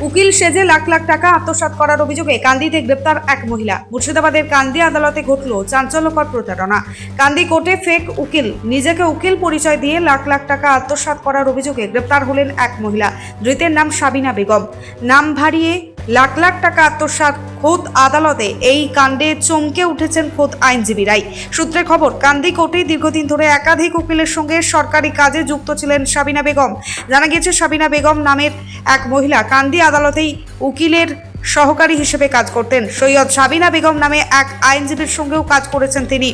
উকিল সেজে লাখ লাখ টাকা আত্মসাৎ করার অভিযোগে কান্দিতে গ্রেপ্তার এক মহিলা। মুর্শিদাবাদের কান্দি আদালতে ঘটল চাঞ্চল্যকর প্রতারণা। কান্দি কোর্টে ফেক উকিল, নিজেকে উকিল পরিচয় দিয়ে লাখ লাখ টাকা আত্মসাৎ করার অভিযোগে গ্রেপ্তার হলেন এক মহিলা। ধৃতের নাম সাবিনা বেগম। নাম ভারিয়ে লাখ লাখ টাকা আত্মসাৎ। খোদ আদালতে এই কাণ্ডে চমকে উঠেছেন খোদ আইনজীবীরাই। সূত্রে খবর, কান্দি কোর্টে দীর্ঘদিন ধরে একাধিক উকিলের সঙ্গে সরকারি কাজে যুক্ত ছিলেন সাবিনা বেগম। জানা গেছে, সাবিনা বেগম নামের এক মহিলা কান্দি আদালতেই উকিলের সহকারী হিসেবে কাজ করতেন। সৈয়দ সাবিনা বেগম নামে এক আইনজীবীর সঙ্গেও কাজ করেছেন তিনি,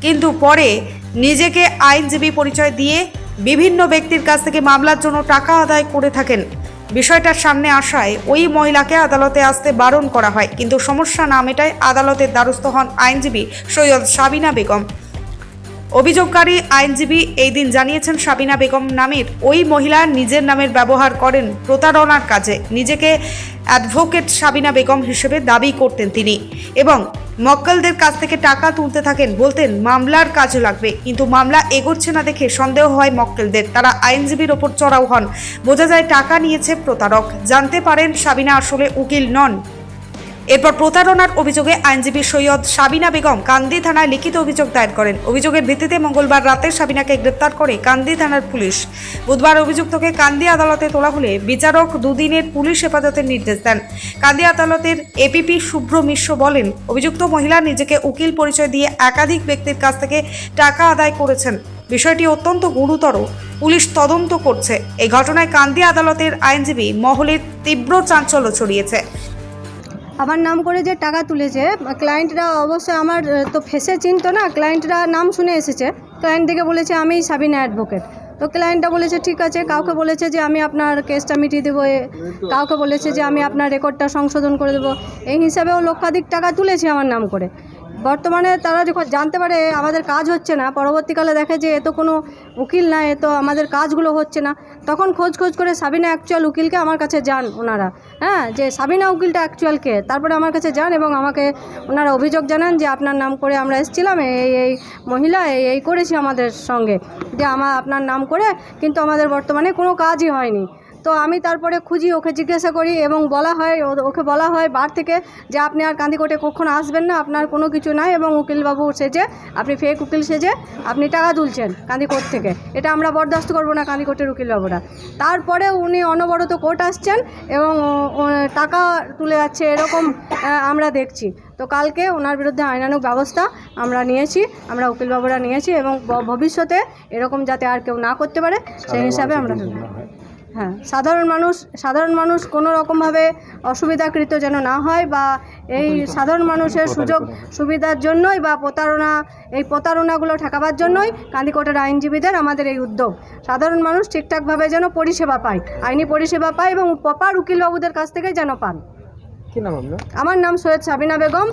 কিন্তু পরে নিজেকে আইনজীবী পরিচয় দিয়ে বিভিন্ন ব্যক্তির কাছ থেকে মামলার জন্য টাকা আদায় করে থাকেন। বিষয়টার সামনে আসায় ওই মহিলাকে আদালতে আসতে বারণ করা হয়, কিন্তু সমস্যা না মেটায় আদালতের দ্বারস্থ হন আইনজীবী সৈয়দ সাবিনা বেগম। অভিযোগকারী আইনজীবী এই দিন জানিয়েছেন, সাবিনা বেগম নামের ওই মহিলা নিজের নামের ব্যবহার করেন প্রতারণার কাজে। নিজেকে অ্যাডভোকেট সাবিনা বেগম হিসেবে দাবি করতেন তিনি এবং মক্কেলদের কাছ থেকে টাকা তুলতে থাকেন। বলতেন মামলার কাজ লাগবে, কিন্তু মামলা এগোচ্ছে না দেখে সন্দেহ হয় মক্কেলদের। তারা আইনজীবীর ওপর চড়াও হন। বোঝা যায় টাকা নিয়েছে প্রতারক। জানতে পারেন সাবিনা আসলে উকিল নন। এরপর প্রতারণার অভিযোগে আইনজীবী সৈয়দ সাবিনা বেগম কান্দি থানায় লিখিত অভিযোগ দায়ের করেন। অভিযোগের ভিত্তিতে মঙ্গলবার রাতে সাবিনাকে গ্রেপ্তার করে কান্দি থানার পুলিশ। বুধবার অভিযুক্তকে কান্দি আদালতে তোলা হলে বিচারক দুদিনের পুলিশ হেফাজতের নির্দেশ দেন। কান্দি আদালতের এপিপি শুভ্র মিশ্র বলেন, অভিযুক্ত মহিলা নিজেকে উকিল পরিচয় দিয়ে একাধিক ব্যক্তির কাছ থেকে টাকা আদায় করেছেন। বিষয়টি অত্যন্ত গুরুতর। পুলিশ তদন্ত করছে। এই ঘটনায় কান্দি আদালতের আইনজীবী মহলে তীব্র চাঞ্চল্য ছড়িয়েছে। আমার নাম করে যে টাকা তুলেছে, ক্লায়েন্টরা অবশ্যই আমার তো ফেসে চিনতো না, ক্লায়েন্টরা নাম শুনে এসেছে। ক্লায়েন্ট থেকে বলেছে আমি সাবিনা অ্যাডভোকেট। তো ক্লায়েন্টটা বলেছে ঠিক আছে, কাউকে বলেছে যে আমি আপনার কেসটা মিটিয়ে দেবো, কাউকে বলেছে যে আমি আপনার রেকর্ডটা সংশোধন করে দেবো। এই হিসাবেও লক্ষাধিক টাকা তুলেছে আমার নাম করে। বর্তমানে তারা যখন জানতে পারে আমাদের কাজ হচ্ছে না, পরবর্তীকালে দেখে যে এ তো কোনো উকিল না, এ তো আমাদের কাজগুলো হচ্ছে না, তখন খোঁজ করে সাবিনা অ্যাকচুয়াল উকিলকে আমার কাছে যান ওনারা, যে সাবিনা উকিলটা অ্যাকচুয়ালকে। তারপরে আমার কাছে যান এবং আমাকে ওনারা অভিযোগ জানান যে আপনার নাম করে আমরা এসেছিলাম, এই মহিলা এই করেছি আমাদের সঙ্গে, যে আপনার নাম করে, কিন্তু আমাদের বর্তমানে কোনো কাজই হয়নি। তো আমি তারপরে খুঁজি, ওকে জিজ্ঞাসা করি এবং ওকে বলা হয় বার থেকে যে আপনি আর কান্দি কোর্টে কখনো আসবেন না, আপনার কোনো কিছু নাই, এবং উকিলবাবু সেজে, আপনি ফেক উকিল সেজে আপনি টাকা তুলছেন কান্দি কোর্ট থেকে, এটা আমরা বরদাস্ত করবো না কান্দি কোর্টের উকিলবাবুরা। তারপরে উনি অনবরত কোর্ট আসছেন এবং টাকা তুলে যাচ্ছে, এরকম আমরা দেখছি। তো কালকে ওনার বিরুদ্ধে আইনানুগ ব্যবস্থা আমরা নিয়েছি, আমরা উকিলবাবুরা নিয়েছি, এবং ভবিষ্যতে এরকম যাতে আর কেউ না করতে পারে সেই হিসাবে আমরা, হ্যাঁ, সাধারণ মানুষ কোনো রকমভাবে অসুবিধাকৃত যেন না হয়, বা এই সাধারণ মানুষের সুযোগ সুবিধার জন্যই বা প্রতারণাগুলো ঠেকাবার জন্যই কান্দি কোর্টের আইনজীবীদের আমাদের এই উদ্যোগ। সাধারণ মানুষ ঠিকঠাকভাবে যেন পরিষেবা পায়, আইনি পরিষেবা পায়, এবং প্রপার উকিলবাবুদের কাছ থেকে যেন পান। কি নাম আপনার? আমার নাম সৈয়দ সাবিনা বেগম,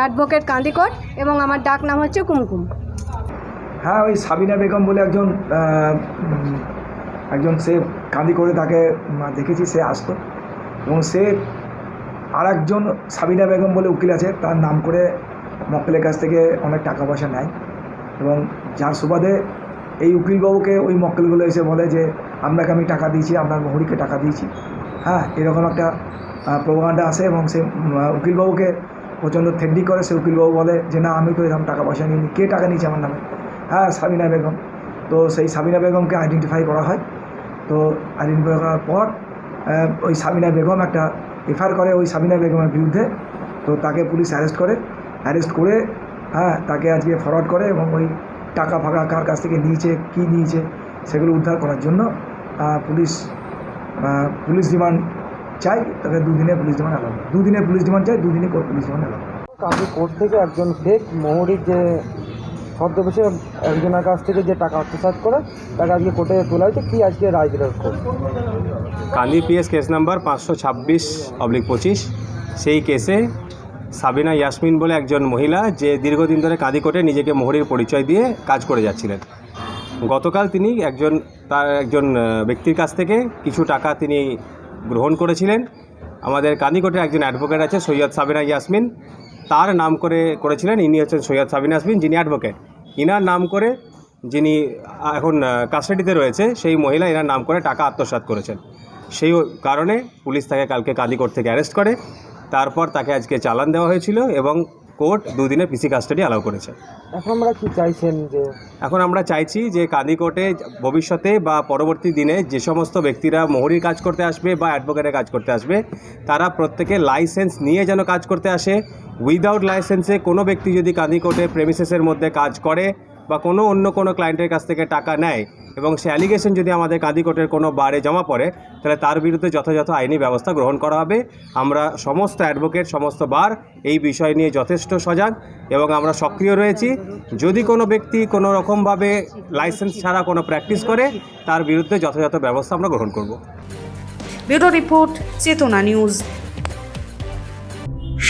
অ্যাডভোকেট কান্দি কোর্ট, এবং আমার ডাক নাম হচ্ছে কুমকুম। হ্যাঁ, ওই সাবিনা বেগম বলে একজন সে কান্দি করে, তাকে দেখেছি, সে আসতো, এবং সে আর একজন সাবিনা বেগম বলে উকিল আছে, তার নাম করে মক্কেলের কাছ থেকে অনেক টাকা পয়সা নেয়, এবং যার সুবাদে এই উকিলবাবুকে ওই মক্কেলগুলো এসে বলে যে আপনাকে আমি টাকা দিয়েছি, আপনার মহুরিকে টাকা দিয়েছি, হ্যাঁ, এরকম একটা প্রোপাগান্ডা আসে, এবং সে উকিলবাবুকে প্রচণ্ড থেড্ডি করে। সে উকিলবাবু বলে যে না, আমি তো এরকম টাকা পয়সা নিইনি, কে টাকা নিয়েছে আমার নামে? হ্যাঁ, সাবিনা বেগম। তো সেই সাবিনা বেগমকে আইডেন্টিফাই করা হয়। তো আইডেন্টিফাই করার পর ওই সাবিনা বেগম একটা এফআইআর করে ওই সাবিনা বেগমের বিরুদ্ধে। তো তাকে পুলিশ অ্যারেস্ট করে হ্যাঁ, তাকে আজকে ফরওয়ার্ড করে, এবং ওই টাকা ফাঁকা কার কাছ থেকে নিয়েছে, কী নিয়েছে, সেগুলো উদ্ধার করার জন্য পুলিশ রিমান্ড চাই। তাকে দুদিনে পুলিশ রিমান্ড এলাও, দুদিনে পুলিশ রিমান্ড চাই, দুদিনে পুলিশ রিমান্ড এলাও। কান্দি কোর্ট থেকে একজন ফেক মহুরির যে ছদ্মবেশে একজনের কাছ থেকে যে টাকা আত্মসাৎ করে তাকে আজকে কোর্টে তোলা হয়েছে। কি আজকে রায় দিল কোর্ট? কান্দি পিএস কেস নাম্বার 526/25। সেই কেসে সাবিনা ইয়াসমিন বলে একজন মহিলা, যে দীর্ঘদিন ধরে কান্দি কোর্টে নিজেকে মহুরির পরিচয় দিয়ে কাজ করে যাচ্ছিলেন। গতকাল তিনি একজন ব্যক্তির কাছ থেকে কিছু টাকা তিনি গ্রহণ করেছিলেন। আমাদের কান্দি কোর্টের একজন অ্যাডভোকেট আছে সৈয়দ সাবিনা ইয়াসমিন, তার নাম করেছিলেন। ইনি হচ্ছেন সৈয়দ সাবিনা ইয়াসমিন, যিনি অ্যাডভোকেট। ইনার নাম করে, যিনি এখন কাস্টাডিতে রয়েছে, সেই মহিলা এনার নাম করে টাকা আত্মসাৎ করেছেন। সেই কারণে পুলিশ তাকে কালকে কাঁদিকোট থেকে অ্যারেস্ট করে, তারপর তাকে আজকে চালান দেওয়া হয়েছিল এবং কোর্ট 2 দিনের পিসি কাস্টাডি অ্যালাউ করেছে। এখন আমরা কি চাইছেন যে এখন আমরা চাইছি যে কাঁদিকোটে ভবিষ্যতে বা পরবর্তী দিনে যে সমস্ত ব্যক্তিরা মোহরির কাজ করতে আসবে বা অ্যাডভোকেটের কাজ করতে আসবে, তারা প্রত্যেকে লাইসেন্স নিয়ে যেন কাজ করতে আসে। উইদাউট লাইসেন্সে কোনো ব্যক্তি যদি কাঁদিকোটে প্রেমিসেসের মধ্যে কাজ করে বা অন্য কোনো ক্লায়েন্টের কাছ থেকে টাকা নেয় এবং সে অ্যালিগেশন যদি আমাদের কাঁদিকোটের কোনো বারে জমা পড়ে, তাহলে তার বিরুদ্ধে যথাযথ আইনি ব্যবস্থা গ্রহণ করা হবে। আমরা সমস্ত অ্যাডভোকেট, সমস্ত বার এই বিষয় নিয়ে যথেষ্ট সজাগ এবং আমরা সক্রিয় রয়েছি। যদি কোনো ব্যক্তি কোনো রকমভাবে লাইসেন্স ছাড়া কোনো প্র্যাকটিস করে, তার বিরুদ্ধে যথাযথ ব্যবস্থা আমরা গ্রহণ করব। ব্যুরো রিপোর্ট, চেতনা নিউজ।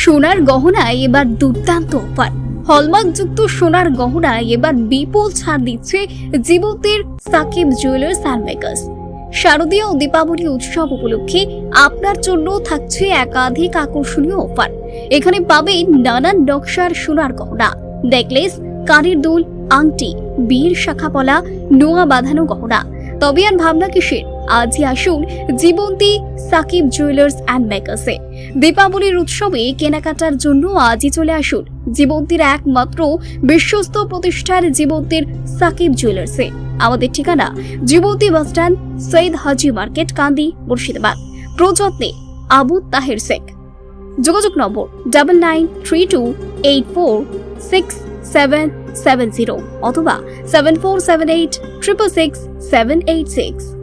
সোনার গহনায় এবার দুর্দান্ত অফার। হলমার্কযুক্ত সোনার গহনায় এবার বিপুল ছাড় দিচ্ছে জীবতের সাকিব জুয়েলার্স অ্যান্ড মেকার্স। শারদীয় ও দীপাবলি উৎসব উপলক্ষে আপনার জন্য থাকছে একাধিক আকর্ষণীয় অফার। এখানে পাবেন নানান নকশার সোনার গহনা, নেকলেস, কানের দুল, আংটি, বিয়ের শাখাপলা, নোয়া বাঁধানো গহনা। তবে আর ভাবনা কিসের? আজই আসুন জীবন্তী সাকিব জুয়েলার্স অ্যান্ড মেকার্সে। দীপাবলির উৎসবে কেনাকাটার জন্য আজই চলে আসুন জীবন্তীর একমাত্র বিশ্বস্ত প্রতিষ্ঠান জীবন্তীর সাকিব জুয়েলার্সে। আমাদের ঠিকানা জীবন্তী বাসস্ট্যান্ড, সৈয়দ হাজি মার্কেট, কান্দি, মুর্শিদাবাদ। প্রযত্নে আবু তাহের শেখ। যোগাযোগ নম্বর 9932846770 অথবা 7478666786।